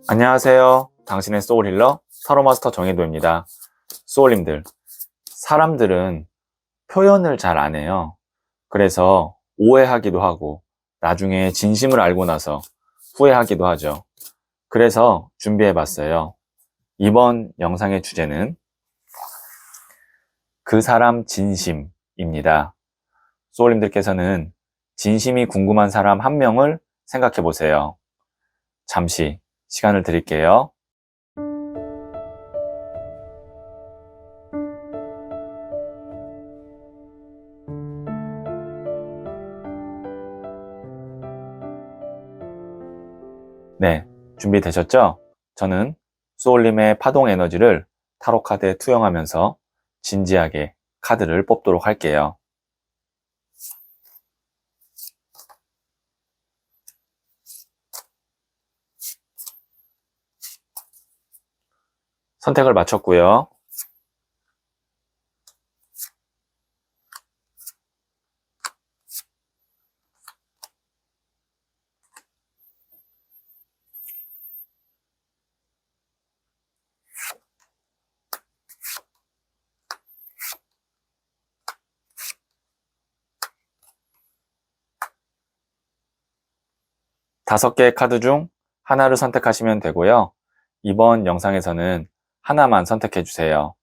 안녕하세요. 당신의 소울 힐러 타로마스터 정혜도입니다. 소울님들, 사람들은 표현을 잘 안 해요. 그래서 오해하기도 하고 나중에 진심을 알고 나서 후회하기도 하죠. 그래서 준비해봤어요. 이번 영상의 주제는 그 사람 진심입니다. 소울님들께서는 진심이 궁금한 사람 한 명을 생각해 보세요. 잠시 시간을 드릴게요. 네, 준비되셨죠? 저는 소울님의 파동 에너지를 타로 카드에 투영하면서 진지하게 카드를 뽑도록 할게요. 선택을 마쳤고요. 다섯 개의 카드 중 하나를 선택하시면 되고요. 이번 영상에서는 하나만 선택해 주세요.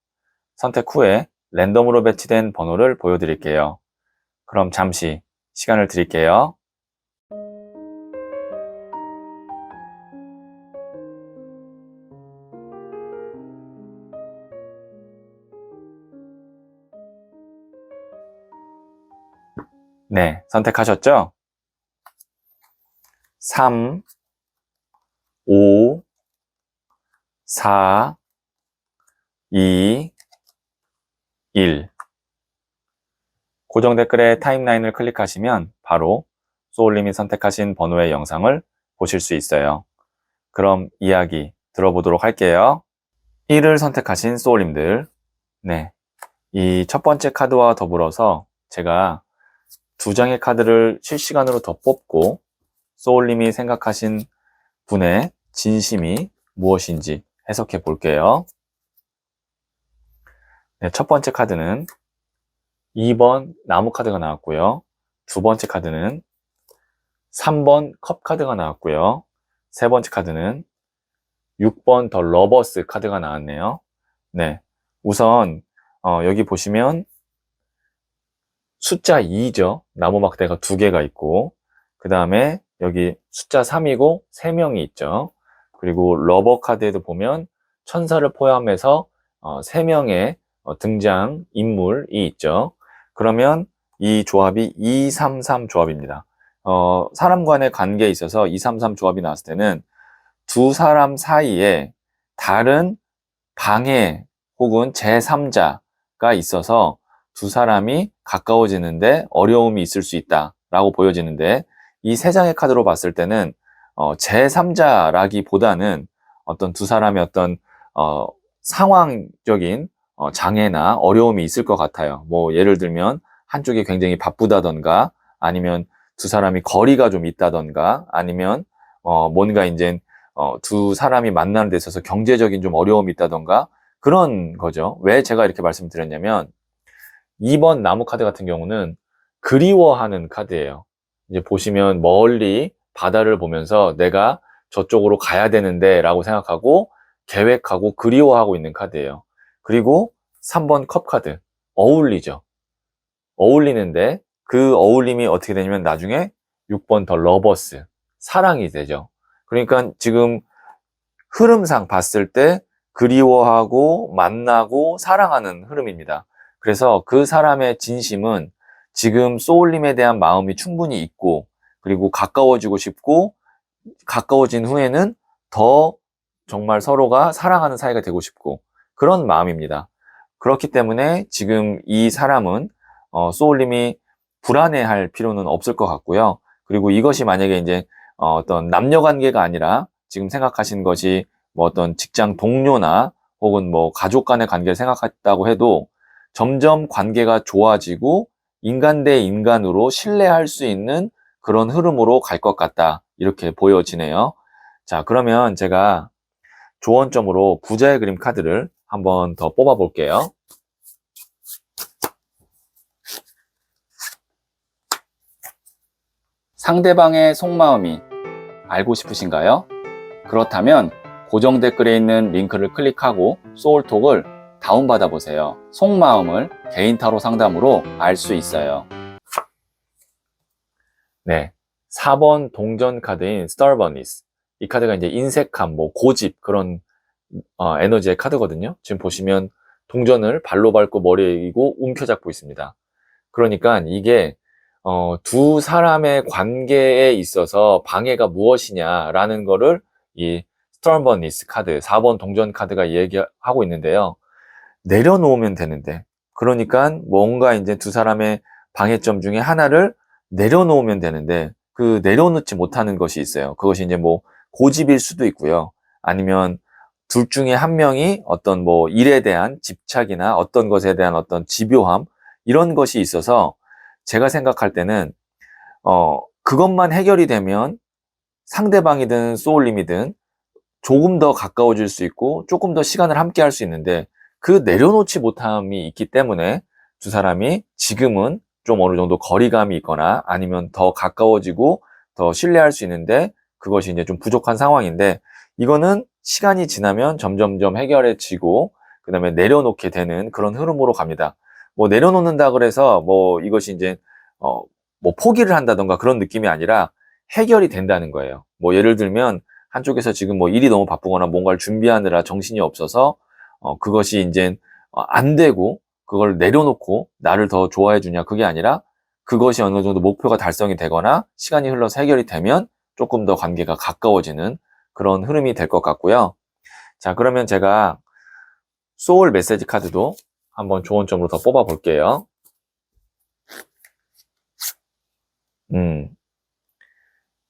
선택 후에 랜덤으로 배치된 번호를 보여드릴게요. 그럼 잠시 시간을 드릴게요. 네, 선택하셨죠? 3, 5, 4, 2, 1. 고정 댓글에 타임라인을 클릭하시면 바로 소울님이 선택하신 번호의 영상을 보실 수 있어요. 그럼 이야기 들어보도록 할게요. 1을 선택하신 소울님들, 네, 이 첫 번째 카드와 더불어서 제가 두 장의 카드를 실시간으로 더 뽑고 소울님이 생각하신 분의 진심이 무엇인지 해석해 볼게요. 네, 첫 번째 카드는 2번 나무 카드가 나왔고요. 두 번째 카드는 3번 컵 카드가 나왔고요. 세 번째 카드는 6번 더 러버스 카드가 나왔네요. 네, 우선 여기 보시면 숫자 2죠. 나무 막대가 두 개가 있고, 그 다음에 여기 숫자 3이고 3명이 있죠. 그리고 러버 카드에도 보면 천사를 포함해서 3명의 등장 인물이 있죠. 그러면 이 조합이 233 조합입니다. 사람 간의 관계에 있어서 233 조합이 나왔을 때는 두 사람 사이에 다른 방해 혹은 제3자가 있어서 두 사람이 가까워지는데 어려움이 있을 수 있다라고 보여지는데, 이 세 장의 카드로 봤을 때는 제3자라기보다는 어떤 두 사람의 어떤 상황적인 장애나 어려움이 있을 것 같아요. 뭐 예를 들면 한쪽이 굉장히 바쁘다던가, 아니면 두 사람이 거리가 좀 있다던가, 아니면 뭔가 이제 두 사람이 만나는 데 있어서 경제적인 좀 어려움이 있다던가, 그런 거죠. 왜 제가 이렇게 말씀드렸냐면, 2번 나무 카드 같은 경우는 그리워하는 카드예요. 이제 보시면 멀리 바다를 보면서 내가 저쪽으로 가야 되는데 라고 생각하고 계획하고 그리워하고 있는 카드예요. 그리고 3번 컵 카드, 어울리죠. 어울리는데 그 어울림이 어떻게 되냐면 나중에 6번 더 러버스, 사랑이 되죠. 그러니까 지금 흐름상 봤을 때 그리워하고 만나고 사랑하는 흐름입니다. 그래서 그 사람의 진심은 지금 소울님에 대한 마음이 충분히 있고, 그리고 가까워지고 싶고, 가까워진 후에는 더 정말 서로가 사랑하는 사이가 되고 싶고, 그런 마음입니다. 그렇기 때문에 지금 이 사람은 소울님이 불안해할 필요는 없을 것 같고요. 그리고 이것이 만약에 이제 어떤 남녀 관계가 아니라 지금 생각하신 것이 뭐 어떤 직장 동료나 혹은 뭐 가족 간의 관계를 생각했다고 해도 점점 관계가 좋아지고 인간 대 인간으로 신뢰할 수 있는 그런 흐름으로 갈 것 같다, 이렇게 보여지네요. 자, 그러면 제가 조언점으로 부자의 그림 카드를 한번 더 뽑아 볼게요. 상대방의 속마음이 알고 싶으신가요? 그렇다면 고정 댓글에 있는 링크를 클릭하고 소울톡을 다운받아 보세요. 속마음을 개인 타로 상담으로 알 수 있어요. 네. 4번 동전 카드인 Stubbornness. 이 카드가 이제 인색함, 뭐 고집 그런 에너지의 카드거든요. 지금 보시면 동전을 발로 밟고 머리에 이고 움켜잡고 있습니다. 그러니까 이게 두 사람의 관계에 있어서 방해가 무엇이냐라는 거를 이 Stubbornness 카드, 4번 동전 카드가 얘기하고 있는데요. 내려놓으면 되는데, 그러니까 뭔가 이제 두 사람의 방해점 중에 하나를 내려놓으면 되는데, 그 내려놓지 못하는 것이 있어요. 그것이 이제 뭐 고집일 수도 있고요. 아니면 둘 중에 한 명이 어떤 뭐 일에 대한 집착이나 어떤 것에 대한 어떤 집요함, 이런 것이 있어서 제가 생각할 때는, 그것만 해결이 되면 상대방이든 소울님이든 조금 더 가까워질 수 있고 조금 더 시간을 함께 할 수 있는데, 그 내려놓지 못함이 있기 때문에 두 사람이 지금은 좀 어느 정도 거리감이 있거나 아니면 더 가까워지고 더 신뢰할 수 있는데, 그것이 이제 좀 부족한 상황인데, 이거는 시간이 지나면 점점점 해결해지고 그 다음에 내려놓게 되는 그런 흐름으로 갑니다. 뭐 내려놓는다 그래서 뭐 이것이 이제 뭐 포기를 한다던가 그런 느낌이 아니라 해결이 된다는 거예요. 뭐 예를 들면 한쪽에서 지금 뭐 일이 너무 바쁘거나 뭔가를 준비하느라 정신이 없어서 그것이 이제 안 되고 그걸 내려놓고 나를 더 좋아해 주냐, 그게 아니라 그것이 어느 정도 목표가 달성이 되거나 시간이 흘러서 해결이 되면 조금 더 관계가 가까워지는 그런 흐름이 될 것 같고요. 자, 그러면 제가 소울 메시지 카드도 한번 조언점으로 더 뽑아 볼게요.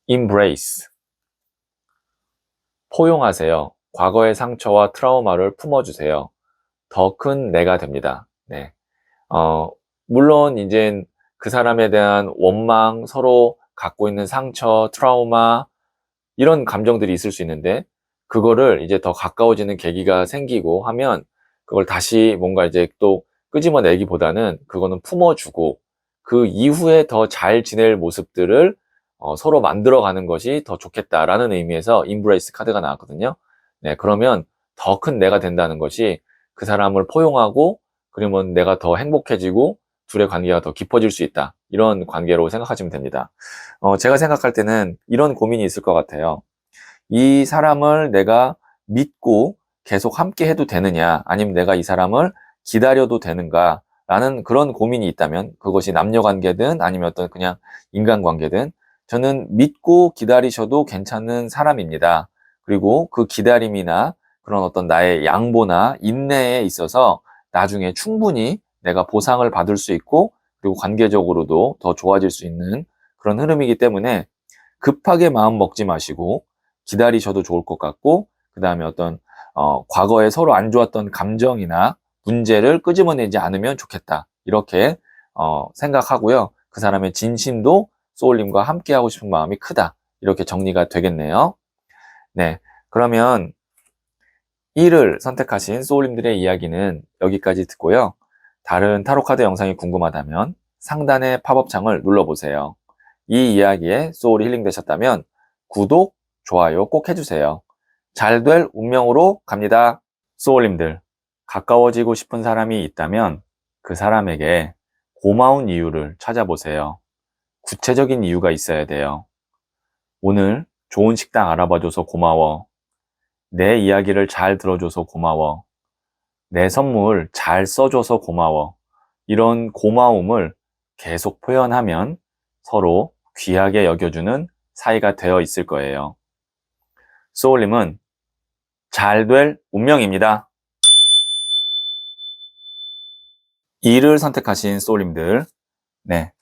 Embrace. 포용하세요. 과거의 상처와 트라우마를 품어주세요. 더 큰 내가 됩니다. 네. 물론 이제 그 사람에 대한 원망, 서로 갖고 있는 상처, 트라우마, 이런 감정들이 있을 수 있는데, 그거를 이제 더 가까워지는 계기가 생기고 하면 그걸 다시 뭔가 이제 또 끄집어내기보다는 그거는 품어주고 그 이후에 더 잘 지낼 모습들을 서로 만들어가는 것이 더 좋겠다라는 의미에서 인브레이스 카드가 나왔거든요. 네, 그러면 더 큰 내가 된다는 것이 그 사람을 포용하고, 그러면 내가 더 행복해지고 둘의 관계가 더 깊어질 수 있다, 이런 관계로 생각하시면 됩니다. 제가 생각할 때는 이런 고민이 있을 것 같아요. 이 사람을 내가 믿고 계속 함께 해도 되느냐, 아니면 내가 이 사람을 기다려도 되는가 라는 그런 고민이 있다면, 그것이 남녀 관계든 아니면 어떤 그냥 인간 관계든 저는 믿고 기다리셔도 괜찮은 사람입니다. 그리고 그 기다림이나 그런 어떤 나의 양보나 인내에 있어서 나중에 충분히 내가 보상을 받을 수 있고, 그리고 관계적으로도 더 좋아질 수 있는 그런 흐름이기 때문에 급하게 마음 먹지 마시고 기다리셔도 좋을 것 같고, 그 다음에 어떤 과거에 서로 안 좋았던 감정이나 문제를 끄집어내지 않으면 좋겠다, 이렇게 생각하고요. 그 사람의 진심도 소울님과 함께 하고 싶은 마음이 크다, 이렇게 정리가 되겠네요. 네, 그러면 1을 선택하신 소울님들의 이야기는 여기까지 듣고요. 다른 타로카드 영상이 궁금하다면 상단의 팝업창을 눌러보세요. 이 이야기에 소울이 힐링되셨다면 구독, 좋아요 꼭 해주세요. 잘 될 운명으로 갑니다. 소울님들, 가까워지고 싶은 사람이 있다면 그 사람에게 고마운 이유를 찾아보세요. 구체적인 이유가 있어야 돼요. 오늘 좋은 식당 알아봐줘서 고마워. 내 이야기를 잘 들어줘서 고마워. 내 선물 잘 써줘서 고마워. 이런 고마움을 계속 표현하면 서로 귀하게 여겨주는 사이가 되어 있을 거예요. 소울님은 잘 될 운명입니다. 2를 선택하신 소울님들, 네,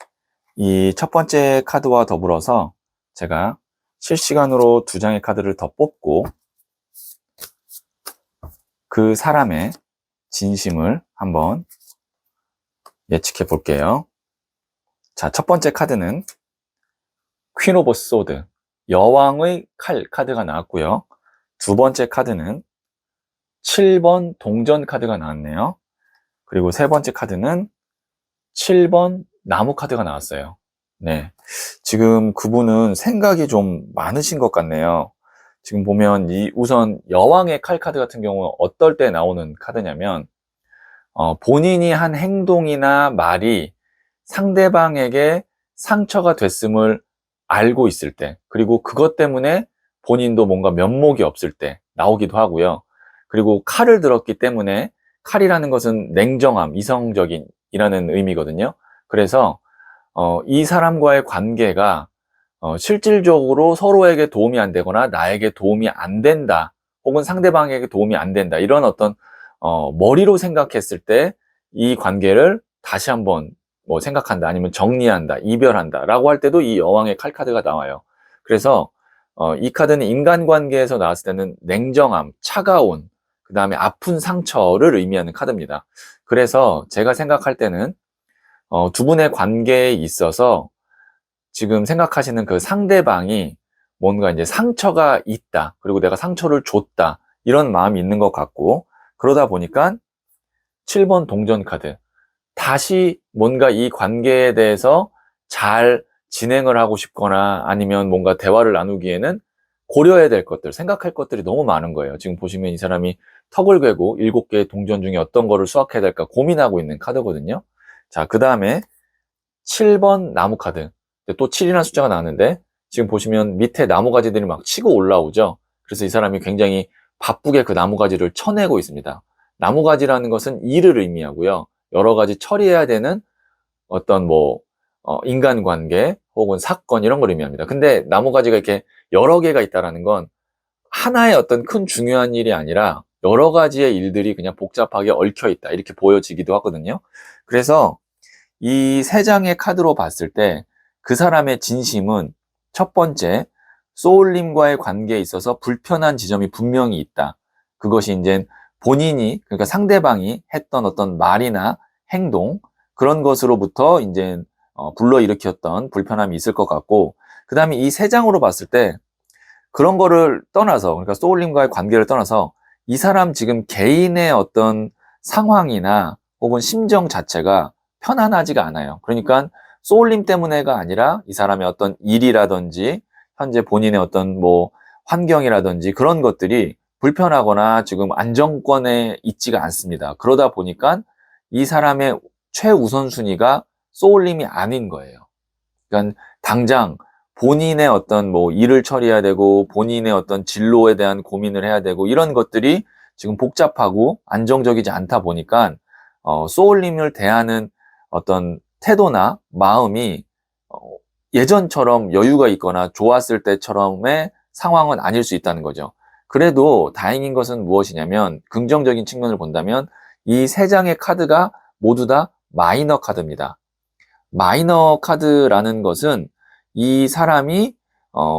이 첫 번째 카드와 더불어서 제가 실시간으로 2장의 카드를 더 뽑고 그 사람의 진심을 한번 예측해 볼게요. 자, 첫 번째 카드는 퀸 오브 소드. 여왕의 칼 카드가 나왔고요. 두 번째 카드는 7번 동전 카드가 나왔네요. 그리고 세 번째 카드는 7번 나무 카드가 나왔어요. 네. 지금 그분은 생각이 좀 많으신 것 같네요. 지금 보면 우선 여왕의 칼 카드 같은 경우는 어떨 때 나오는 카드냐면, 본인이 한 행동이나 말이 상대방에게 상처가 됐음을 알고 있을 때, 그리고 그것 때문에 본인도 뭔가 면목이 없을 때 나오기도 하고요. 그리고 칼을 들었기 때문에 칼이라는 것은 냉정함, 이성적인이라는 의미거든요. 그래서 이 사람과의 관계가 실질적으로 서로에게 도움이 안 되거나 나에게 도움이 안 된다, 혹은 상대방에게 도움이 안 된다, 이런 어떤 머리로 생각했을 때 이 관계를 다시 한번 뭐 생각한다, 아니면 정리한다, 이별한다 라고 할 때도 이 여왕의 칼 카드가 나와요. 그래서 이 카드는 인간관계에서 나왔을 때는 냉정함, 차가운, 그 다음에 아픈 상처를 의미하는 카드입니다. 그래서 제가 생각할 때는 두 분의 관계에 있어서 지금 생각하시는 그 상대방이 뭔가 이제 상처가 있다, 그리고 내가 상처를 줬다, 이런 마음이 있는 것 같고, 그러다 보니까 7번 동전 카드, 다시 뭔가 이 관계에 대해서 잘 진행을 하고 싶거나 아니면 뭔가 대화를 나누기에는 고려해야 될 것들, 생각할 것들이 너무 많은 거예요. 지금 보시면 이 사람이 턱을 괴고 7개의 동전 중에 어떤 거를 수확해야 될까 고민하고 있는 카드거든요. 자, 그 다음에 7번 나무 카드. 또 7이라는 숫자가 나왔는데, 지금 보시면 밑에 나무가지들이 막 치고 올라오죠. 그래서 이 사람이 굉장히 바쁘게 그 나무가지를 쳐내고 있습니다. 나무가지라는 것은 일을 의미하고요. 여러 가지 처리해야 되는 어떤 인간관계 혹은 사건, 이런 걸 의미합니다. 근데 나무가지가 이렇게 여러 개가 있다라는 건 하나의 어떤 큰 중요한 일이 아니라 여러 가지의 일들이 그냥 복잡하게 얽혀 있다, 이렇게 보여지기도 하거든요. 그래서 이 세 장의 카드로 봤을 때 그 사람의 진심은, 첫 번째, 소울님과의 관계에 있어서 불편한 지점이 분명히 있다. 그것이 이제 본인이, 그러니까 상대방이 했던 어떤 말이나 행동, 그런 것으로부터 이제 불러일으켰던 불편함이 있을 것 같고, 그 다음에 이 세 장으로 봤을 때 그런 거를 떠나서, 그러니까 소울님과의 관계를 떠나서 이 사람 지금 개인의 어떤 상황이나 혹은 심정 자체가 편안하지가 않아요. 그러니까 소울님 때문에가 아니라 이 사람의 어떤 일이라든지 현재 본인의 어떤 환경이라든지 그런 것들이 불편하거나 지금 안정권에 있지가 않습니다. 그러다 보니까 이 사람의 최우선순위가 소울님이 아닌 거예요. 그러니까 당장 본인의 어떤 일을 처리해야 되고 본인의 어떤 진로에 대한 고민을 해야 되고, 이런 것들이 지금 복잡하고 안정적이지 않다 보니까 소울님을 대하는 어떤 태도나 마음이 예전처럼 여유가 있거나 좋았을 때처럼의 상황은 아닐 수 있다는 거죠. 그래도 다행인 것은 무엇이냐면, 긍정적인 측면을 본다면 이 세 장의 카드가 모두 다 마이너 카드입니다. 마이너 카드라는 것은 이 사람이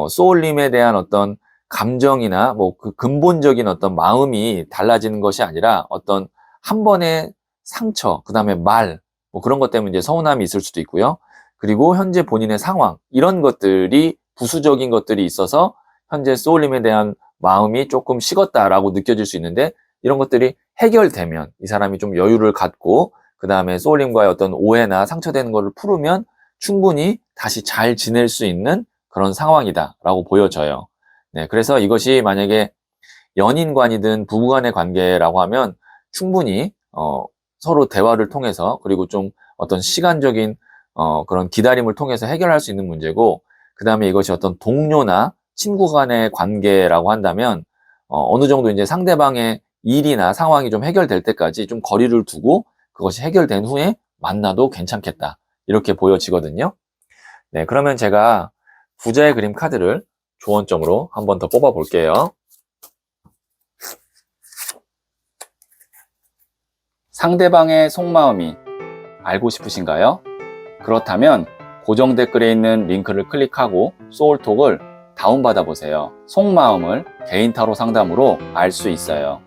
소울님에 대한 어떤 감정이나 그 근본적인 어떤 마음이 달라지는 것이 아니라 어떤 한 번의 상처, 그 다음에 말, 그런 것 때문에 이제 서운함이 있을 수도 있고요. 그리고 현재 본인의 상황, 이런 것들이 부수적인 것들이 있어서 현재 소울님에 대한 마음이 조금 식었다라고 느껴질 수 있는데, 이런 것들이 해결되면 이 사람이 좀 여유를 갖고 그 다음에 소울님과의 어떤 오해나 상처되는 것을 풀으면 충분히 다시 잘 지낼 수 있는 그런 상황이다라고 보여져요. 네, 그래서 이것이 만약에 연인관이든 부부간의 관계라고 하면 충분히 서로 대화를 통해서, 그리고 좀 어떤 시간적인 그런 기다림을 통해서 해결할 수 있는 문제고, 그 다음에 이것이 어떤 동료나 친구 간의 관계라고 한다면 어느 정도 이제 상대방의 일이나 상황이 좀 해결될 때까지 좀 거리를 두고 그것이 해결된 후에 만나도 괜찮겠다, 이렇게 보여지거든요. 네, 그러면 제가 부자의 그림 카드를 조언점으로 한 번 더 뽑아 볼게요. 상대방의 속마음이 알고 싶으신가요? 그렇다면 고정 댓글에 있는 링크를 클릭하고 소울톡을 다운받아 보세요. 속마음을 개인 타로 상담으로 알 수 있어요.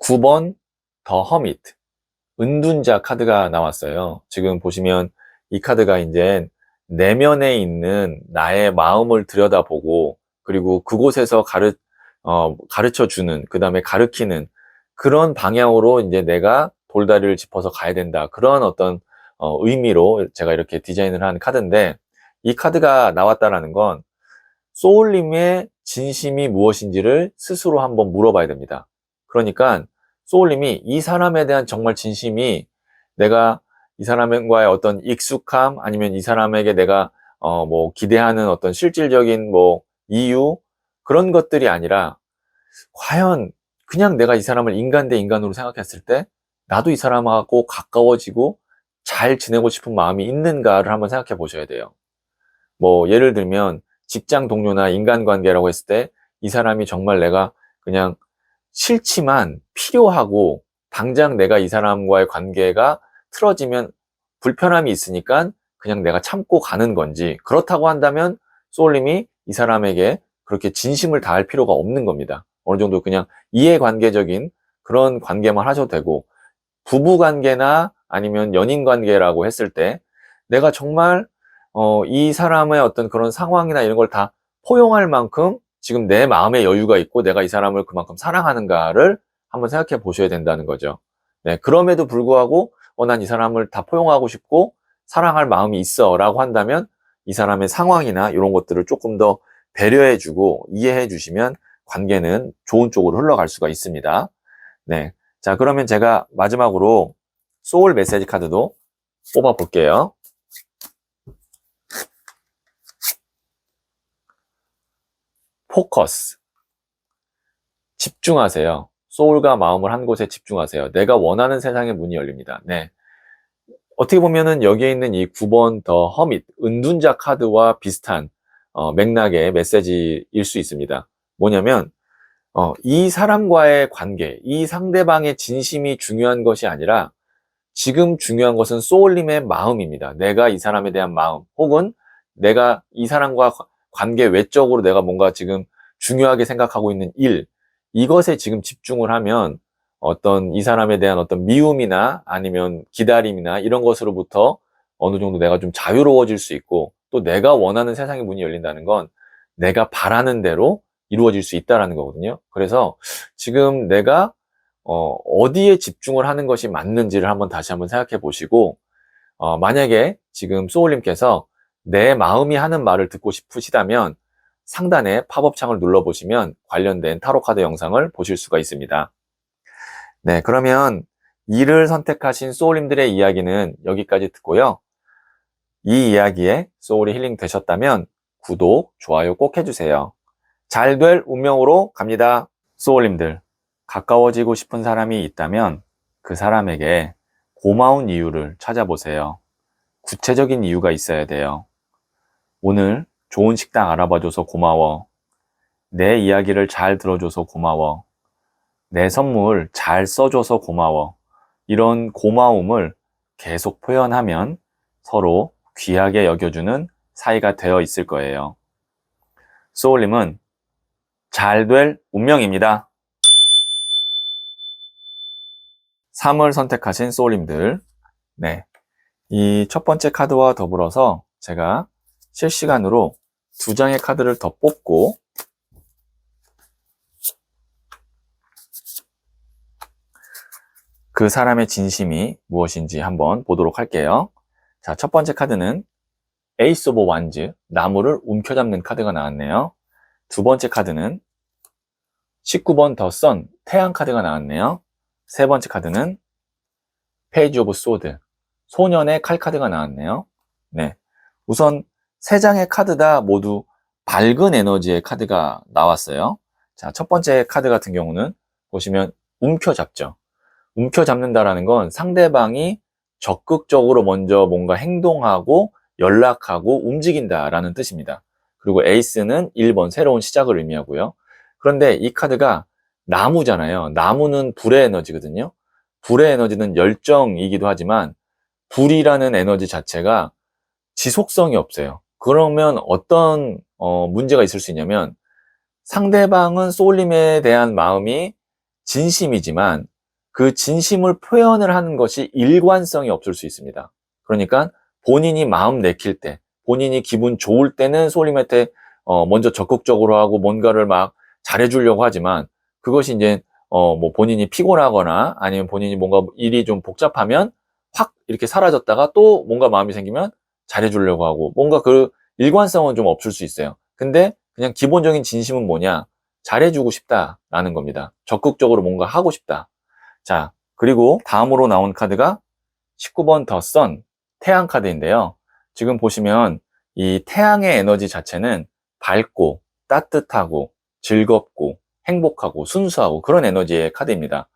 9번 더 허미트, 은둔자 카드가 나왔어요. 지금 보시면 이 카드가 이제 내면에 있는 나의 마음을 들여다보고, 그리고 그곳에서 가르쳐 주는, 그 다음에 가르치는 그런 방향으로 이제 내가 돌다리를 짚어서 가야 된다. 그런 어떤 의미로 제가 이렇게 디자인을 한 카드인데, 이 카드가 나왔다라는 건 소울님의 진심이 무엇인지를 스스로 한번 물어봐야 됩니다. 그러니까 소울님이 이 사람에 대한 정말 진심이, 내가 이 사람과의 어떤 익숙함, 아니면 이 사람에게 내가 뭐 기대하는 어떤 실질적인 뭐 이유, 그런 것들이 아니라 과연 그냥 내가 이 사람을 인간 대 인간으로 생각했을 때 나도 이 사람하고 가까워지고 잘 지내고 싶은 마음이 있는가를 한번 생각해 보셔야 돼요. 뭐 예를 들면 직장 동료나 인간관계라고 했을 때 이 사람이 정말 내가 그냥 싫지만 필요하고, 당장 내가 이 사람과의 관계가 틀어지면 불편함이 있으니까 그냥 내가 참고 가는 건지, 그렇다고 한다면 소울님이 이 사람에게 그렇게 진심을 다할 필요가 없는 겁니다. 어느 정도 그냥 이해관계적인 그런 관계만 하셔도 되고, 부부관계나 아니면 연인관계라고 했을 때 내가 정말 이 사람의 어떤 그런 상황이나 이런 걸 다 포용할 만큼 지금 내 마음의 여유가 있고 내가 이 사람을 그만큼 사랑하는가를 한번 생각해 보셔야 된다는 거죠. 네, 그럼에도 불구하고 난 이 사람을 다 포용하고 싶고 사랑할 마음이 있어 라고 한다면 이 사람의 상황이나 이런 것들을 조금 더 배려해 주고 이해해 주시면 관계는 좋은 쪽으로 흘러갈 수가 있습니다. 네, 자, 그러면 제가 마지막으로 소울 메시지 카드도 뽑아 볼게요. 포커스. 집중하세요. 소울과 마음을 한 곳에 집중하세요. 내가 원하는 세상의 문이 열립니다. 네. 어떻게 보면은 여기에 있는 이 9번 더 허밋, 은둔자 카드와 비슷한 맥락의 메시지일 수 있습니다. 뭐냐면 이 사람과의 관계, 이 상대방의 진심이 중요한 것이 아니라 지금 중요한 것은 소울님의 마음입니다. 내가 이 사람에 대한 마음, 혹은 내가 이 사람과 관계 외적으로 내가 뭔가 지금 중요하게 생각하고 있는 일, 이것에 지금 집중을 하면 어떤 이 사람에 대한 어떤 미움이나 아니면 기다림이나 이런 것으로부터 어느 정도 내가 좀 자유로워질 수 있고, 또 내가 원하는 세상의 문이 열린다는 건 내가 바라는 대로 이루어질 수 있다는 거거든요. 그래서 지금 내가 어디에 집중을 하는 것이 맞는지를 다시 한번 생각해 보시고, 만약에 지금 소울님께서 내 마음이 하는 말을 듣고 싶으시다면 상단에 팝업 창을 눌러보시면 관련된 타로 카드 영상을 보실 수가 있습니다. 네, 그러면 이를 선택하신 소울님들의 이야기는 여기까지 듣고요. 이 이야기에 소울이 힐링 되셨다면 구독, 좋아요 꼭 해주세요. 잘 될 운명으로 갑니다. 소울님들, 가까워지고 싶은 사람이 있다면 그 사람에게 고마운 이유를 찾아보세요. 구체적인 이유가 있어야 돼요. 오늘 좋은 식당 알아봐줘서 고마워. 내 이야기를 잘 들어줘서 고마워. 내 선물 잘 써줘서 고마워. 이런 고마움을 계속 표현하면 서로 귀하게 여겨주는 사이가 되어 있을 거예요. 소울님은 잘 될 운명입니다. 3을 선택하신 소울님들, 네, 이 첫 번째 카드와 더불어서 제가 실시간으로 2장의 카드를 더 뽑고 그 사람의 진심이 무엇인지 한번 보도록 할게요. 자, 첫 번째 카드는 에이스 오브 완즈, 나무를 움켜잡는 카드가 나왔네요. 두 번째 카드는 19번 더 선, 태양 카드가 나왔네요. 세 번째 카드는 페이지 오브 소드, 소년의 칼 카드가 나왔네요. 네, 우선 세 장의 카드 다 모두 밝은 에너지의 카드가 나왔어요. 자, 첫 번째 카드 같은 경우는 보시면 움켜잡죠. 움켜잡는다라는 건 상대방이 적극적으로 먼저 뭔가 행동하고 연락하고 움직인다라는 뜻입니다. 그리고 에이스는 1번 새로운 시작을 의미하고요. 그런데 이 카드가 나무잖아요. 나무는 불의 에너지거든요. 불의 에너지는 열정이기도 하지만 불이라는 에너지 자체가 지속성이 없어요. 그러면 어떤 문제가 있을 수 있냐면, 상대방은 소울님에 대한 마음이 진심이지만 그 진심을 표현을 하는 것이 일관성이 없을 수 있습니다. 그러니까 본인이 마음 내킬 때, 본인이 기분 좋을 때는 소울님한테 먼저 적극적으로 하고 뭔가를 막 잘해주려고 하지만 그것이 이제 뭐 본인이 피곤하거나 아니면 본인이 뭔가 일이 좀 복잡하면 확 이렇게 사라졌다가 또 뭔가 마음이 생기면 잘해주려고 하고 뭔가 그 일관성은 좀 없을 수 있어요. 근데 그냥 기본적인 진심은 뭐냐? 잘해주고 싶다라는 겁니다. 적극적으로 뭔가 하고 싶다. 자, 그리고 다음으로 나온 카드가 19번 더 선, 태양 카드인데요. 지금 보시면 이 태양의 에너지 자체는 밝고 따뜻하고 즐겁고 행복하고 순수하고 그런 에너지의 카드입니다.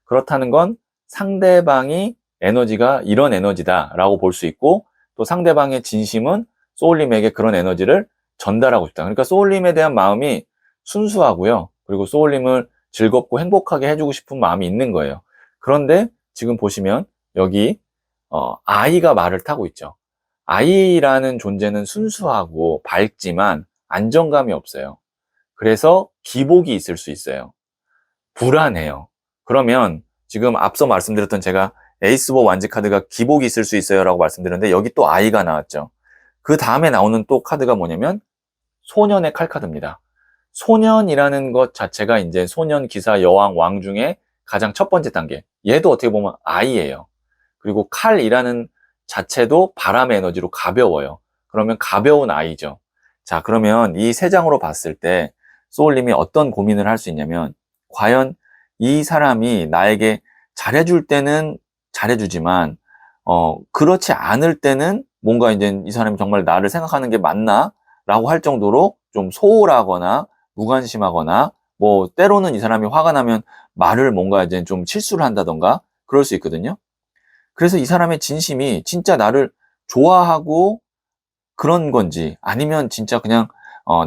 그렇다는 건 상대방이 에너지가 이런 에너지다라고 볼 수 있고 또 상대방의 진심은 소울님에게 그런 에너지를 전달하고 싶다. 그러니까 소울님에 대한 마음이 순수하고요. 그리고 소울님을 즐겁고 행복하게 해주고 싶은 마음이 있는 거예요. 그런데 지금 보시면 여기 아이가 말을 타고 있죠. 아이라는 존재는 순수하고 밝지만 안정감이 없어요. 그래서 기복이 있을 수 있어요. 불안해요. 그러면 지금 앞서 말씀드렸던 제가 에이스 오브 완지 카드가 기복이 있을 수 있어요 라고 말씀드렸는데 여기 또 아이가 나왔죠. 그 다음에 나오는 또 카드가 뭐냐면 소년의 칼 카드입니다. 소년이라는 것 자체가 이제 소년, 기사, 여왕, 왕 중에 가장 첫 번째 단계. 얘도 어떻게 보면 아이예요. 그리고 칼이라는 자체도 바람의 에너지로 가벼워요. 그러면 가벼운 아이죠. 자, 그러면 이 세 장으로 봤을 때 소울님이 어떤 고민을 할 수 있냐면 과연 이 사람이 나에게 잘해줄 때는 잘해주지만 그렇지 않을 때는 뭔가 이제 이 사람이 정말 나를 생각하는 게 맞나? 라고 할 정도로 좀 소홀하거나 무관심하거나 뭐 때로는 이 사람이 화가 나면 말을 뭔가 이제 좀 실수를 한다던가 그럴 수 있거든요. 그래서 이 사람의 진심이 진짜 나를 좋아하고 그런 건지 아니면 진짜 그냥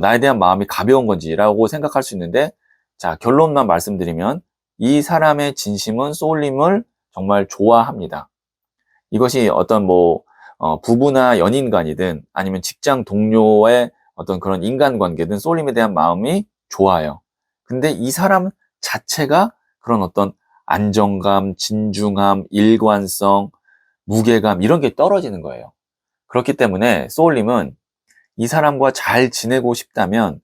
나에 대한 마음이 가벼운 건지라고 생각할 수 있는데 자, 결론만 말씀드리면 이 사람의 진심은 소울님을 정말 좋아합니다. 이것이 어떤 뭐 부부나 연인 간이든 아니면 직장 동료의 어떤 그런 인간관계든 소울님에 대한 마음이 좋아요. 근데 이 사람 자체가 그런 어떤 안정감, 진중함, 일관성, 무게감 이런 게 떨어지는 거예요. 그렇기 때문에 소울님은 이 사람과 잘 지내고 싶다면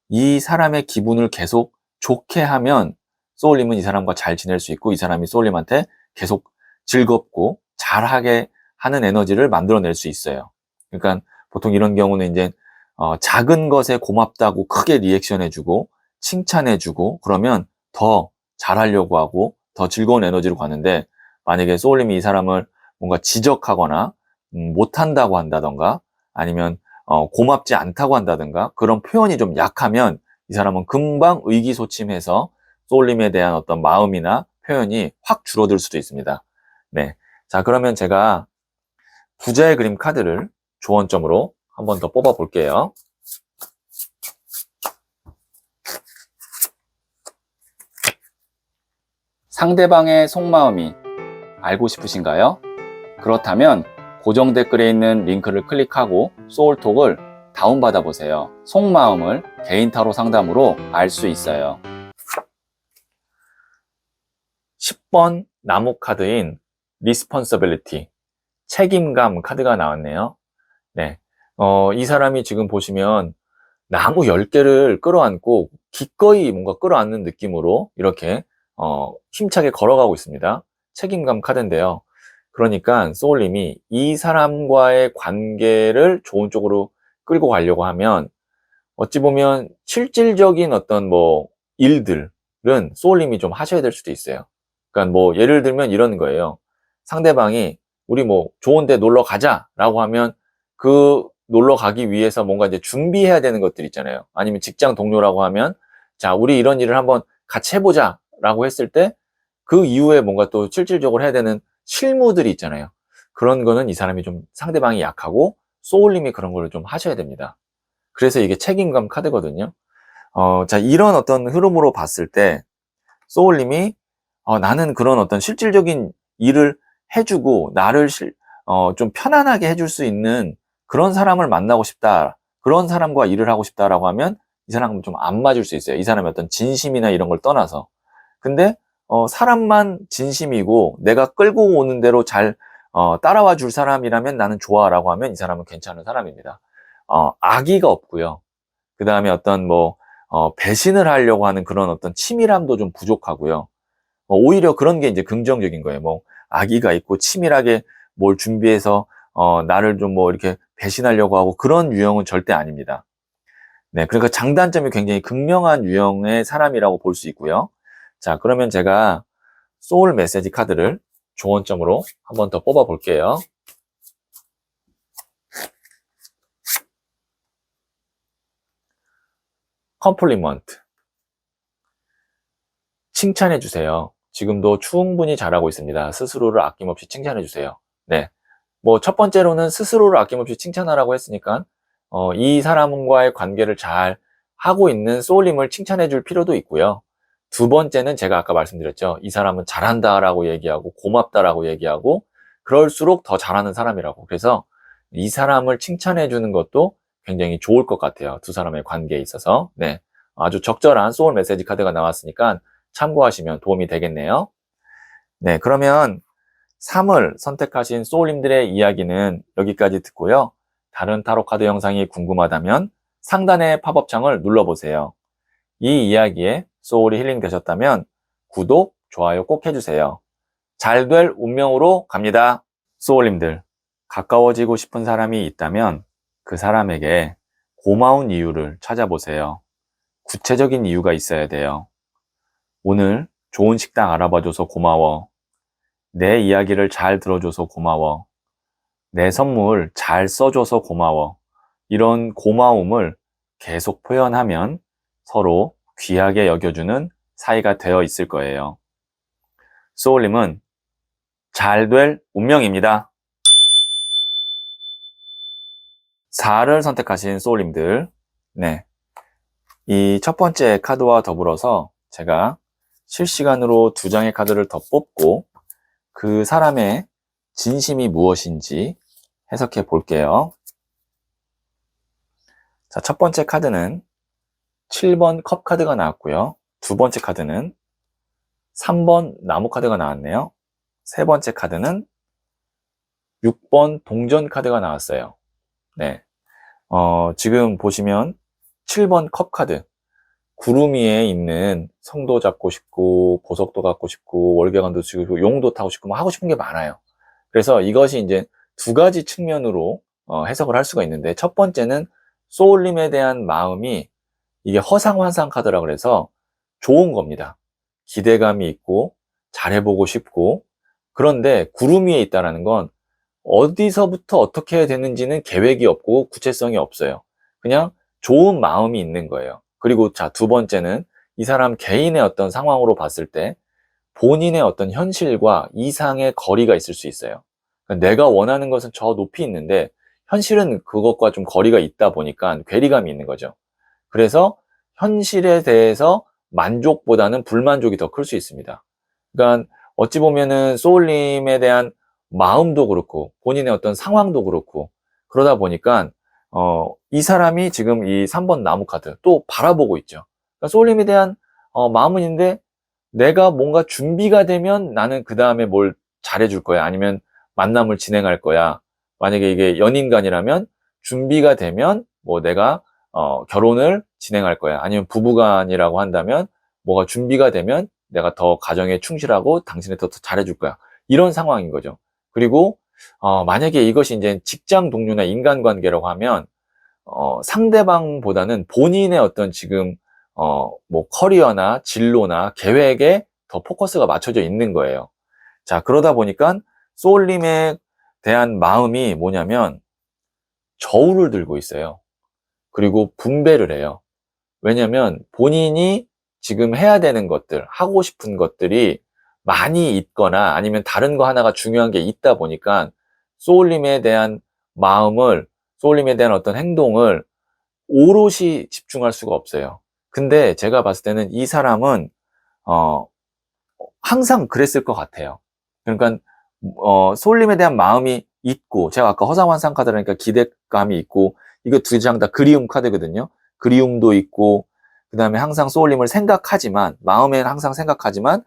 이 사람의 기분을 계속 좋게 하면 소울님은 이 사람과 잘 지낼 수 있고 이 사람이 소울님한테 계속 즐겁고 잘하게 하는 에너지를 만들어낼 수 있어요. 그러니까 보통 이런 경우는 이제 작은 것에 고맙다고 크게 리액션해주고 칭찬해주고 그러면 더 잘하려고 하고 더 즐거운 에너지로 가는데 만약에 소울님이 이 사람을 뭔가 지적하거나 못한다고 한다던가 아니면 고맙지 않다고 한다든가 그런 표현이 좀 약하면 이 사람은 금방 의기소침해서 소울님에 대한 어떤 마음이나 표현이 확 줄어들 수도 있습니다. 네. 자, 그러면 제가 부자의 그림 카드를 조언점으로 한 번 더 뽑아 볼게요. 상대방의 속마음이 알고 싶으신가요? 그렇다면 고정 댓글에 있는 링크를 클릭하고 소울톡을 다운받아 보세요. 속마음을 개인 타로 상담으로 알 수 있어요. 10번 나무 카드인 responsibility, 책임감 카드가 나왔네요. 네. 이 사람이 지금 보시면 나무 10개를 끌어안고 기꺼이 뭔가 끌어안는 느낌으로 이렇게 힘차게 걸어가고 있습니다. 책임감 카드인데요. 그러니까 소울님이 이 사람과의 관계를 좋은 쪽으로 끌고 가려고 하면 어찌 보면 실질적인 어떤 뭐 일들은 소울님이 좀 하셔야 될 수도 있어요. 그러니까 뭐 예를 들면 이런 거예요. 상대방이 우리 뭐 좋은데 놀러 가자라고 하면 그 놀러 가기 위해서 뭔가 이제 준비해야 되는 것들 있잖아요. 아니면 직장 동료라고 하면 자, 우리 이런 일을 한번 같이 해보자라고 했을 때 그 이후에 뭔가 또 실질적으로 해야 되는 실무들이 있잖아요. 그런 거는 이 사람이 좀 상대방이 약하고 소울님이 그런 걸 좀 하셔야 됩니다. 그래서 이게 책임감 카드거든요. 자, 이런 어떤 흐름으로 봤을 때 소울님이 나는 그런 어떤 실질적인 일을 해주고 나를 좀 편안하게 해줄 수 있는 그런 사람을 만나고 싶다. 그런 사람과 일을 하고 싶다라고 하면 이 사람은 좀 안 맞을 수 있어요. 이 사람의 어떤 진심이나 이런 걸 떠나서. 근데 사람만 진심이고 내가 끌고 오는 대로 잘 따라와 줄 사람이라면 나는 좋아라고 하면 이 사람은 괜찮은 사람입니다. 악의가 없고요. 그 다음에 어떤 배신을 하려고 하는 그런 어떤 치밀함도 좀 부족하고요. 오히려 그런 게 이제 긍정적인 거예요. 악의가 있고 치밀하게 뭘 준비해서, 나를 좀 이렇게 배신하려고 하고 그런 유형은 절대 아닙니다. 네. 그러니까 장단점이 굉장히 극명한 유형의 사람이라고 볼 수 있고요. 자, 그러면 제가 소울 메시지 카드를 조언점으로 한번 더 뽑아 볼게요. 컴플리먼트. 칭찬해 주세요. 지금도 충분히 잘하고 있습니다. 스스로를 아낌없이 칭찬해 주세요. 네. 첫 번째로는 스스로를 아낌없이 칭찬하라고 했으니까, 이 사람과의 관계를 잘 하고 있는 소울님을 칭찬해 줄 필요도 있고요. 두 번째는 제가 아까 말씀드렸죠. 이 사람은 잘한다라고 얘기하고 고맙다라고 얘기하고 그럴수록 더 잘하는 사람이라고. 그래서 이 사람을 칭찬해 주는 것도 굉장히 좋을 것 같아요. 두 사람의 관계에 있어서. 네. 아주 적절한 소울 메시지 카드가 나왔으니까 참고하시면 도움이 되겠네요. 네. 그러면 3을 선택하신 소울님들의 이야기는 여기까지 듣고요. 다른 타로 카드 영상이 궁금하다면 상단의 팝업창을 눌러보세요. 이 이야기에 소울이 힐링 되셨다면 구독, 좋아요 꼭 해주세요. 잘 될 운명으로 갑니다. 소울님들, 가까워지고 싶은 사람이 있다면 그 사람에게 고마운 이유를 찾아보세요. 구체적인 이유가 있어야 돼요. 오늘 좋은 식당 알아봐줘서 고마워. 내 이야기를 잘 들어줘서 고마워. 내 선물 잘 써줘서 고마워. 이런 고마움을 계속 표현하면 서로 귀하게 여겨주는 사이가 되어 있을 거예요. 소울님은 잘 될 운명입니다. 4를 선택하신 소울님들, 네, 이 첫 번째 카드와 더불어서 제가 실시간으로 2장의 카드를 더 뽑고 그 사람의 진심이 무엇인지 해석해 볼게요. 자, 첫 번째 카드는 7번 컵 카드가 나왔고요. 두 번째 카드는 3번 나무 카드가 나왔네요. 세 번째 카드는 6번 동전 카드가 나왔어요. 네. 지금 보시면 7번 컵 카드. 구름 위에 있는 성도 잡고 싶고, 보석도 갖고 싶고, 월계관도 치고 싶고, 용도 타고 싶고, 하고 싶은 게 많아요. 그래서 이것이 이제 두 가지 측면으로 해석을 할 수가 있는데, 첫 번째는 소울님에 대한 마음이 이게 허상환상 카드라 그래서 좋은 겁니다. 기대감이 있고 잘해보고 싶고, 그런데 구름 위에 있다는 건 어디서부터 어떻게 해야 되는지는 계획이 없고 구체성이 없어요. 그냥 좋은 마음이 있는 거예요. 그리고 자, 두 번째는 이 사람 개인의 어떤 상황으로 봤을 때 본인의 어떤 현실과 이상의 거리가 있을 수 있어요. 그러니까 내가 원하는 것은 저 높이 있는데 현실은 그것과 좀 거리가 있다 보니까 괴리감이 있는 거죠. 그래서 현실에 대해서 만족보다는 불만족이 더 클 수 있습니다. 그러니까 어찌 보면은 소울님에 대한 마음도 그렇고 본인의 어떤 상황도 그렇고 그러다 보니까 이 사람이 지금 이 3번 나무 카드 또 바라보고 있죠. 그러니까 소울님에 대한 마음은 있는데 내가 뭔가 준비가 되면 나는 그 다음에 뭘 잘해줄 거야. 아니면 만남을 진행할 거야. 만약에 이게 연인간이라면 준비가 되면 내가 결혼을 진행할 거야. 아니면 부부간이라고 한다면 뭐가 준비가 되면 내가 더 가정에 충실하고 당신에 더 잘해줄 거야. 이런 상황인 거죠. 그리고 만약에 이것이 이제 직장 동료나 인간관계라고 하면 상대방보다는 본인의 어떤 지금 커리어나 진로나 계획에 더 포커스가 맞춰져 있는 거예요. 자, 그러다 보니까 소울님에 대한 마음이 뭐냐면 저울을 들고 있어요. 그리고 분배를 해요. 왜냐면 본인이 지금 해야 되는 것들, 하고 싶은 것들이 많이 있거나 아니면 다른 거 하나가 중요한 게 있다 보니까 소울님에 대한 마음을, 소울님에 대한 어떤 행동을 오롯이 집중할 수가 없어요. 근데 제가 봤을 때는 이 사람은 항상 그랬을 것 같아요. 그러니까 소울님에 대한 마음이 있고, 제가 아까 허상환상 카드라니까 기대감이 있고, 이거 2장 다 그리움 카드거든요. 그리움도 있고, 그 다음에 항상 소울님을 생각하지만, 마음에는 항상 생각하지만,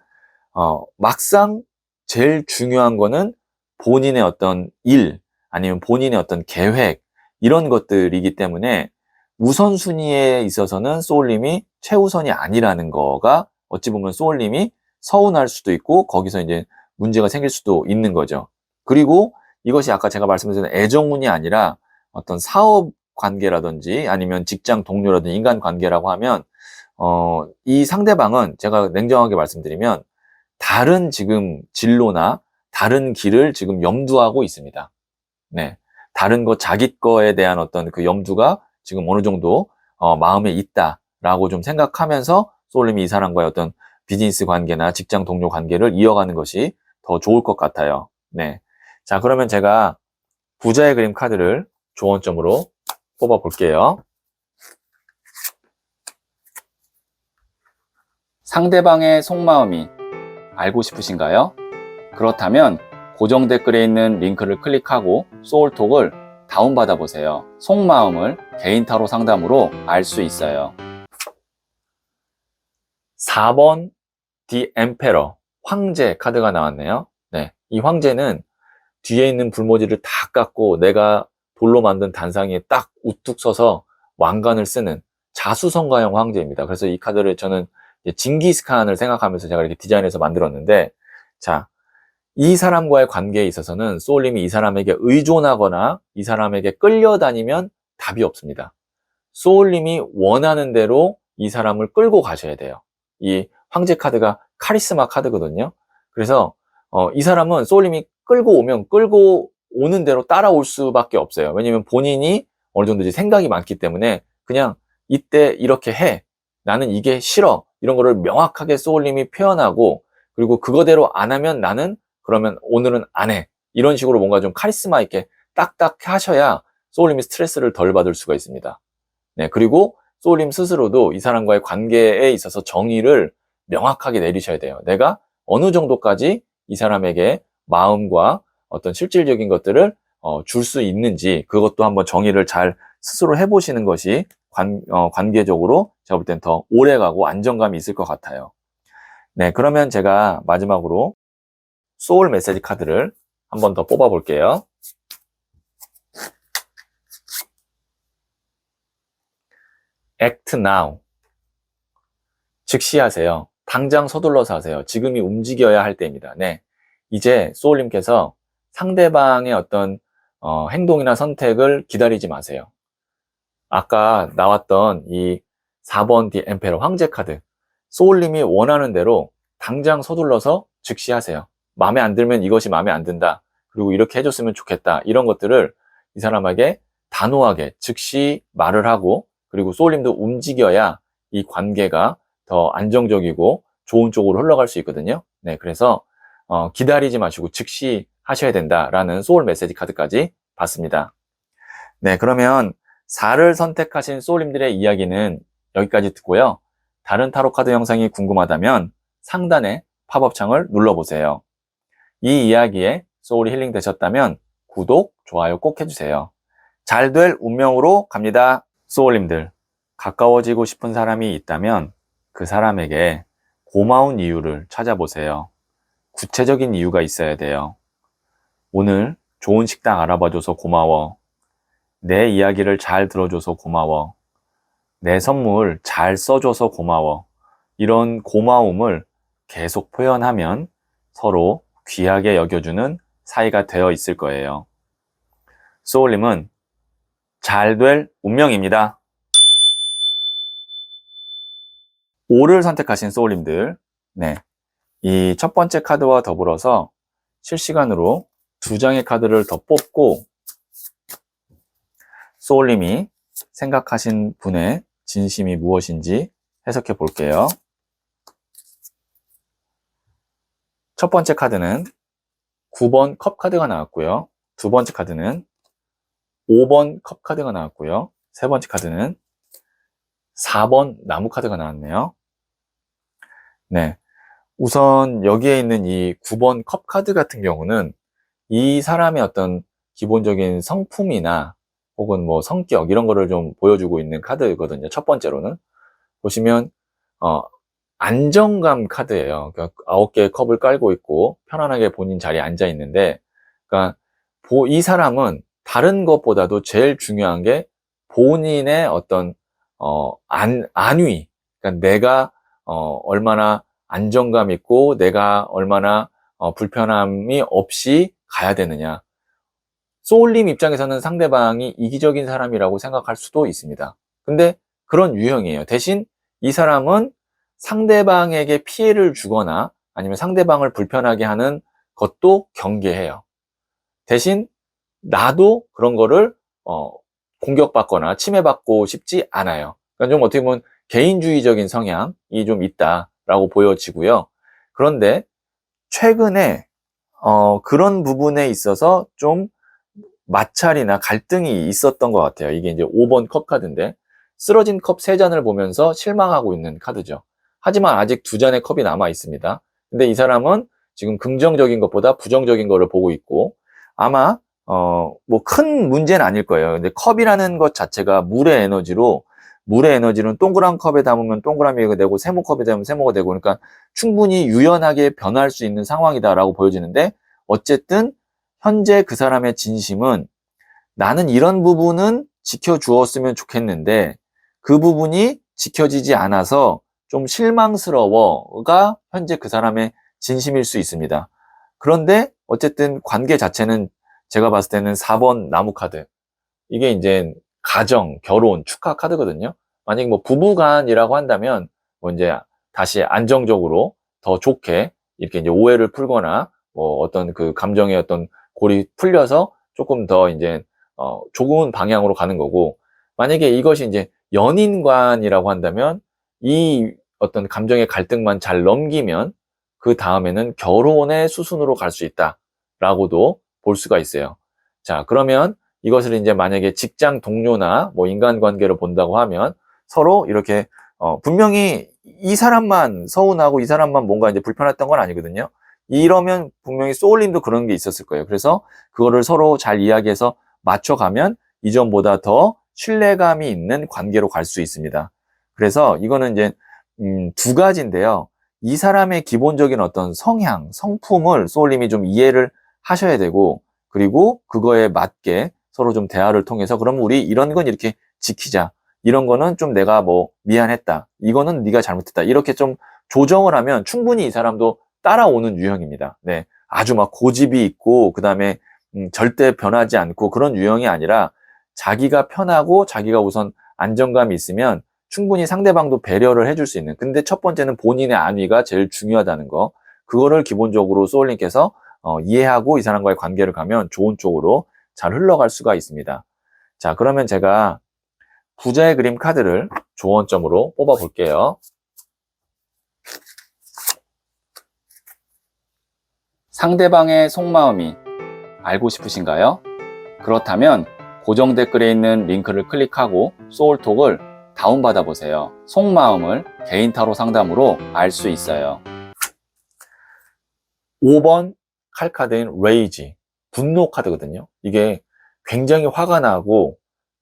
막상 제일 중요한 거는 본인의 어떤 일, 아니면 본인의 어떤 계획, 이런 것들이기 때문에 우선순위에 있어서는 소울님이 최우선이 아니라는 거가 어찌 보면 소울님이 서운할 수도 있고 거기서 이제 문제가 생길 수도 있는 거죠. 그리고 이것이 아까 제가 말씀드린 애정운이 아니라 어떤 사업 관계라든지 아니면 직장 동료라든지 인간 관계라고 하면 이 상대방은 제가 냉정하게 말씀드리면 다른 지금 진로나 다른 길을 지금 염두하고 있습니다. 네. 다른 거, 자기 거에 대한 어떤 그 염두가 지금 어느 정도, 마음에 있다라고 좀 생각하면서 소울님이 이 사람과의 어떤 비즈니스 관계나 직장 동료 관계를 이어가는 것이 더 좋을 것 같아요. 네. 자, 그러면 제가 부자의 그림 카드를 조언점으로 뽑아 볼게요. 상대방의 속마음이 알고 싶으신가요? 그렇다면 고정 댓글에 있는 링크를 클릭하고 소울톡을 다운받아 보세요. 속마음을 개인 타로 상담으로 알 수 있어요. 4번 디 엠페러 황제 카드가 나왔네요. 네, 이 황제는 뒤에 있는 불모지를 다 깎고 내가 돌로 만든 단상에 딱 우뚝 서서 왕관을 쓰는 자수성가형 황제입니다. 그래서 이 카드를 저는 징기스칸을 생각하면서 제가 이렇게 디자인해서 만들었는데, 자, 이 사람과의 관계에 있어서는 소울님이 이 사람에게 의존하거나 이 사람에게 끌려다니면 답이 없습니다. 소울님이 원하는 대로 이 사람을 끌고 가셔야 돼요. 이 황제 카드가 카리스마 카드거든요. 그래서 이 사람은 소울님이 끌고 오면 끌고 오는 대로 따라올 수밖에 없어요. 왜냐면 본인이 어느 정도 이제 생각이 많기 때문에 그냥 이때 이렇게 해. 나는 이게 싫어. 이런 거를 명확하게 소울님이 표현하고, 그리고 그거대로 안 하면 나는 그러면 오늘은 안 해. 이런 식으로 뭔가 좀 카리스마 있게 딱딱 하셔야 소울님이 스트레스를 덜 받을 수가 있습니다. 네, 그리고 소울님 스스로도 이 사람과의 관계에 있어서 정의를 명확하게 내리셔야 돼요. 내가 어느 정도까지 이 사람에게 마음과 어떤 실질적인 것들을 줄 수 있는지 그것도 한번 정의를 잘 스스로 해보시는 것이 관계적으로 제가 볼 땐 더 오래가고 안정감이 있을 것 같아요. 네, 그러면 제가 마지막으로 소울 메시지 카드를 한 번 더 뽑아 볼게요. Act now. 즉시 하세요. 당장 서둘러서 하세요. 지금이 움직여야 할 때입니다. 네. 이제 소울님께서 상대방의 어떤 행동이나 선택을 기다리지 마세요. 아까 나왔던 이 4번 디 엠페러 황제 카드. 소울님이 원하는 대로 당장 서둘러서 즉시 하세요. 마음에 안 들면 이것이 마음에 안 든다. 그리고 이렇게 해줬으면 좋겠다. 이런 것들을 이 사람에게 단호하게 즉시 말을 하고, 그리고 소울님도 움직여야 이 관계가 더 안정적이고 좋은 쪽으로 흘러갈 수 있거든요. 네, 그래서 기다리지 마시고 즉시 하셔야 된다라는 소울 메시지 카드까지 봤습니다. 네, 그러면 4를 선택하신 소울님들의 이야기는 여기까지 듣고요. 다른 타로 카드 영상이 궁금하다면 상단에 팝업 창을 눌러보세요. 이 이야기에 소울이 힐링 되셨다면 구독, 좋아요 꼭 해주세요. 잘 될 운명으로 갑니다. 소울님들, 가까워지고 싶은 사람이 있다면 그 사람에게 고마운 이유를 찾아보세요. 구체적인 이유가 있어야 돼요. 오늘 좋은 식당 알아봐줘서 고마워. 내 이야기를 잘 들어줘서 고마워. 내 선물 잘 써줘서 고마워. 이런 고마움을 계속 표현하면 서로 귀하게 여겨주는 사이가 되어 있을 거예요. 소울님은 잘 될 운명입니다. 5를 선택하신 소울님들, 네, 이 첫 번째 카드와 더불어서 실시간으로 2장의 카드를 더 뽑고 소울님이 생각하신 분의 진심이 무엇인지 해석해 볼게요. 첫 번째 카드는 9번 컵 카드가 나왔고요. 두 번째 카드는 5번 컵 카드가 나왔고요. 세 번째 카드는 4번 나무 카드가 나왔네요. 네. 우선 여기에 있는 이 9번 컵 카드 같은 경우는 이 사람의 어떤 기본적인 성품이나 혹은 뭐 성격 이런 거를 좀 보여주고 있는 카드거든요. 첫 번째로는 보시면 안정감 카드예요. 그러니까 9개의 컵을 깔고 있고 편안하게 본인 자리에 앉아 있는데, 그러니까 이 사람은 다른 것보다도 제일 중요한 게 본인의 어떤 안위, 그러니까 내가 얼마나 안정감 있고 내가 얼마나 불편함이 없이 가야 되느냐. 소울님 입장에서는 상대방이 이기적인 사람이라고 생각할 수도 있습니다. 근데 그런 유형이에요. 대신 이 사람은 상대방에게 피해를 주거나 아니면 상대방을 불편하게 하는 것도 경계해요. 대신 나도 그런 거를 공격받거나 침해받고 싶지 않아요. 그러니까 좀 어떻게 보면 개인주의적인 성향이 좀 있다라고 보여지고요. 그런데 최근에 그런 부분에 있어서 좀 마찰이나 갈등이 있었던 것 같아요. 이게 이제 5번 컵 카드인데 쓰러진 컵 3잔을 보면서 실망하고 있는 카드죠. 하지만 아직 2잔의 컵이 남아 있습니다. 근데 이 사람은 지금 긍정적인 것보다 부정적인 거를 보고 있고 아마 뭐 큰 문제는 아닐 거예요. 근데 컵이라는 것 자체가 물의 에너지는 동그란 컵에 담으면 동그라미가 되고 세모 컵에 담으면 세모가 되고 그러니까 충분히 유연하게 변할 수 있는 상황이다라고 보여지는데 어쨌든 현재 그 사람의 진심은 나는 이런 부분은 지켜주었으면 좋겠는데 그 부분이 지켜지지 않아서 좀 실망스러워가 현재 그 사람의 진심일 수 있습니다. 그런데 어쨌든 관계 자체는 제가 봤을 때는 4번 나무 카드. 이게 이제 가정, 결혼, 축하 카드거든요. 만약에 뭐 부부간이라고 한다면 뭐 이제 다시 안정적으로 더 좋게 이렇게 이제 오해를 풀거나 뭐 어떤 그 감정의 어떤 골이 풀려서 조금 더 이제 좋은 방향으로 가는 거고 만약에 이것이 이제 연인관이라고 한다면 이 어떤 감정의 갈등만 잘 넘기면 그 다음에는 결혼의 수순으로 갈 수 있다라고도 볼 수가 있어요. 자, 그러면 이것을 이제 만약에 직장 동료나 뭐 인간관계로 본다고 하면 서로 이렇게 분명히 이 사람만 서운하고 이 사람만 뭔가 이제 불편했던 건 아니거든요. 이러면 분명히 소울님도 그런 게 있었을 거예요. 그래서 그거를 서로 잘 이야기해서 맞춰가면 이전보다 더 신뢰감이 있는 관계로 갈 수 있습니다. 그래서 이거는 이제 두 가지인데요. 이 사람의 기본적인 어떤 성향, 성품을 소울님이 좀 이해를 하셔야 되고 그리고 그거에 맞게 서로 좀 대화를 통해서 그럼 우리 이런 건 이렇게 지키자. 이런 거는 좀 내가 뭐 미안했다. 이거는 네가 잘못했다. 이렇게 좀 조정을 하면 충분히 이 사람도 따라오는 유형입니다. 네. 아주 막 고집이 있고 그다음에 절대 변하지 않고 그런 유형이 아니라 자기가 편하고 자기가 우선 안정감이 있으면 충분히 상대방도 배려를 해줄 수 있는. 근데 첫 번째는 본인의 안위가 제일 중요하다는 거. 그거를 기본적으로 소울님께서 이해하고 이 사람과의 관계를 가면 좋은 쪽으로 잘 흘러갈 수가 있습니다. 자, 그러면 제가 부자의 그림 카드를 조언점으로 뽑아 볼게요. 상대방의 속마음이 알고 싶으신가요? 그렇다면 고정 댓글에 있는 링크를 클릭하고 소울톡을 다운받아 보세요. 속마음을 개인 타로 상담으로 알 수 있어요. 5번 칼카드인 레이지, 분노 카드거든요. 이게 굉장히 화가 나고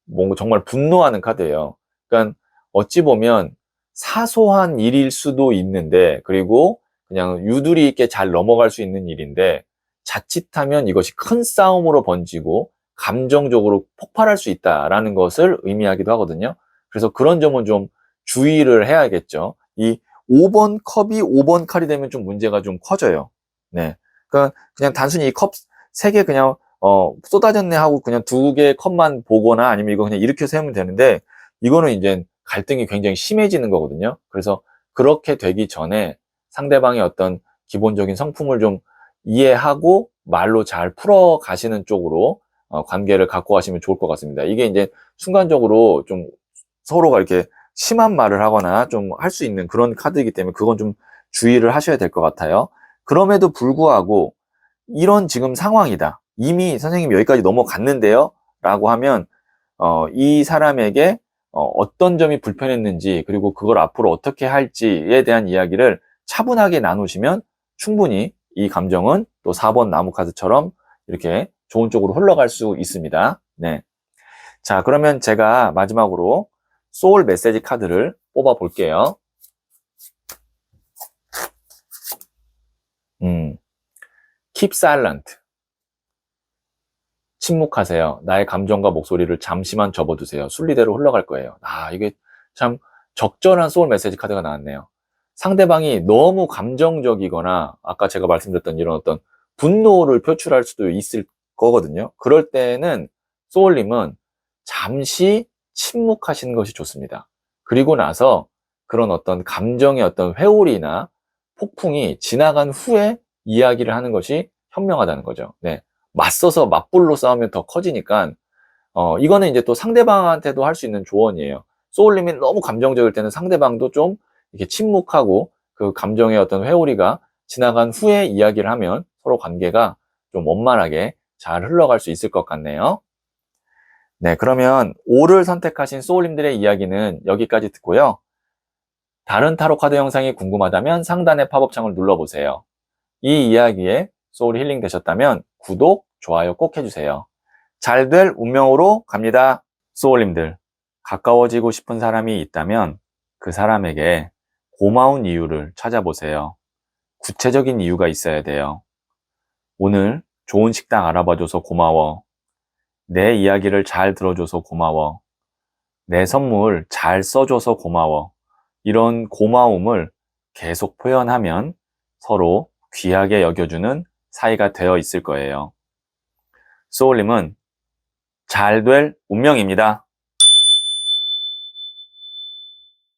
뭔가 정말 분노하는 카드예요. 그러니까 어찌 보면 사소한 일일 수도 있는데 그리고 그냥 유두리 있게 잘 넘어갈 수 있는 일인데 자칫하면 이것이 큰 싸움으로 번지고 감정적으로 폭발할 수 있다라는 것을 의미하기도 하거든요. 그래서 그런 점은 좀 주의를 해야겠죠. 이 5번 컵이 5번 칼이 되면 좀 문제가 좀 커져요. 네. 그러니까 그냥 단순히 이 컵 3개 그냥 쏟아졌네 하고 그냥 2개의 컵만 보거나 아니면 이거 그냥 이렇게 세우면 되는데 이거는 이제 갈등이 굉장히 심해지는 거거든요. 그래서 그렇게 되기 전에 상대방의 어떤 기본적인 성품을 좀 이해하고 말로 잘 풀어 가시는 쪽으로 관계를 갖고 가시면 좋을 것 같습니다. 이게 이제 순간적으로 좀 서로가 이렇게 심한 말을 하거나 좀 할 수 있는 그런 카드이기 때문에 그건 좀 주의를 하셔야 될 것 같아요. 그럼에도 불구하고 이런 지금 상황이다. 이미 선생님 여기까지 넘어갔는데요. 라고 하면 이 사람에게 어떤 점이 불편했는지 그리고 그걸 앞으로 어떻게 할지에 대한 이야기를 차분하게 나누시면 충분히 이 감정은 또 4번 나무 카드처럼 이렇게 좋은 쪽으로 흘러갈 수 있습니다. 네. 자, 그러면 제가 마지막으로 소울 메시지 카드를 뽑아 볼게요. Keep silent. 침묵하세요. 나의 감정과 목소리를 잠시만 접어두세요. 순리대로 흘러갈 거예요. 이게 참 적절한 소울 메시지 카드가 나왔네요. 상대방이 너무 감정적이거나 아까 제가 말씀드렸던 이런 어떤 분노를 표출할 수도 있을 거거든요. 그럴 때는 소울님은 잠시 침묵하시는 것이 좋습니다. 그리고 나서 그런 어떤 감정의 어떤 회오리나 폭풍이 지나간 후에 이야기를 하는 것이 현명하다는 거죠. 네. 맞서서 맞불로 싸우면 더 커지니까 이거는 이제 또 상대방한테도 할 수 있는 조언이에요. 소울님이 너무 감정적일 때는 상대방도 좀 이렇게 침묵하고 그 감정의 어떤 회오리가 지나간 후에 이야기를 하면 서로 관계가 좀 원만하게 잘 흘러갈 수 있을 것 같네요. 네, 그러면 5를 선택하신 소울님들의 이야기는 여기까지 듣고요. 다른 타로 카드 영상이 궁금하다면 상단의 팝업창을 눌러보세요. 이 이야기에 소울 힐링 되셨다면 구독, 좋아요 꼭 해주세요. 잘 될 운명으로 갑니다. 소울님들, 가까워지고 싶은 사람이 있다면 그 사람에게 고마운 이유를 찾아보세요. 구체적인 이유가 있어야 돼요. 오늘 좋은 식당 알아봐줘서 고마워. 내 이야기를 잘 들어줘서 고마워. 내 선물 잘 써줘서 고마워. 이런 고마움을 계속 표현하면 서로 귀하게 여겨주는 사이가 되어 있을 거예요. 소울님은 잘 될 운명입니다.